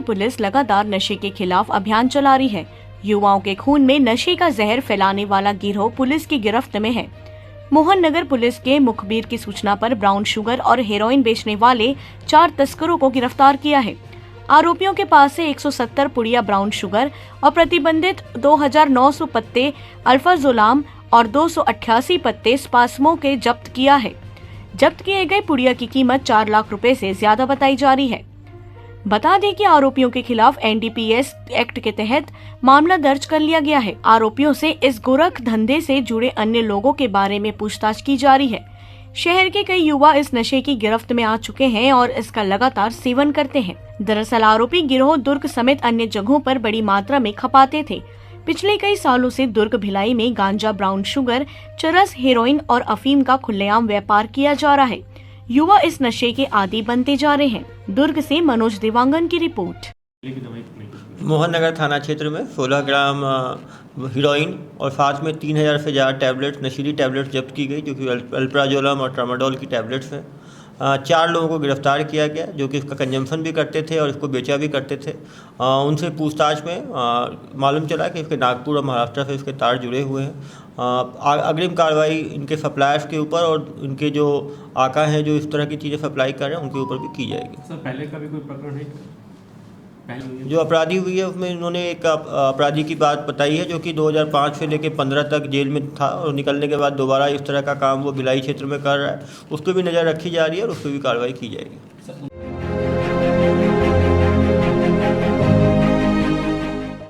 Police लगातार नशे के खिलाफ अभियान चला रही है। युवाओं के खून में नशे का जहर फैलाने वाला गिरोह पुलिस की गिरफ्त में है। मोहन नगर पुलिस के मुखबिर की सूचना पर ब्राउन शुगर और हेरोइन बेचने वाले 4 तस्करों को गिरफ्तार किया है। आरोपियों के पास से 170 पुड़िया ब्राउन शुगर और प्रतिबंधित 2900 पत्ते अल्फाजोलाम और 288 पत्ते स्पास्मो के जब्त किया है। जब्त किए गए पुड़िया की कीमत 4 लाख रुपए से ज्यादा बताई जा रही है। बता दें कि आरोपियों के खिलाफ एनडीपीएस एक्ट के तहत मामला दर्ज कर लिया गया है। आरोपियों से इस गोरख धंधे से जुड़े अन्य लोगों के बारे में पूछताछ की जा रही है। शहर के कई युवा इस नशे की गिरफ्त में आ चुके हैं और इसका लगातार सेवन करते हैं। दरअसल आरोपी गिरोह दुर्ग समेत अन्य जगहों पर बड़ी मात्रा में खपाते थे। पिछले कई सालों से दुर्ग भिलाई में गांजा, ब्राउन शुगर, चरस, हेरोइन और अफीम का खुलेआम व्यापार किया जा रहा है। युवा इस नशे के आदी बनते जा रहे हैं। दुर्ग से मनोज देवांगन की रिपोर्ट। मोहन नगर थाना क्षेत्र में 16 ग्राम हीरोइन और साथ में 3000 से ज़्यादा टैबलेट्स, नशीली टैबलेट्स जब्त की गई, जो कि अल्प्राजोलम और ट्रामाडोल की टैबलेट्स हैं। 4 लोगों को गिरफ्तार किया गया, जो कि इसका कंजम्पशन भी करते थे और इसको बेचा भी करते थे। उनसे पूछताछ में मालूम चला कि इसके नागपुर और महाराष्ट्र से इसके तार जुड़े हुए हैं। अग्रिम कार्रवाई इनके सप्लायर्स के ऊपर और इनके जो आका हैं जो इस तरह की चीज़ें सप्लाई कर रहे हैं उनके ऊपर भी की जाएगी। सर, पहले का भी कोई प्रकरण है? जो अपराधी हुई है उसमें इन्होंने एक अपराधी की बात बताई है, जो कि 2005 से लेकर 15 तक जेल में था और निकलने के बाद दोबारा इस तरह का काम वो भिलाई क्षेत्र में कर रहा है। उस पर भी नज़र रखी जा रही है और उस पर भी कार्रवाई की जाएगी।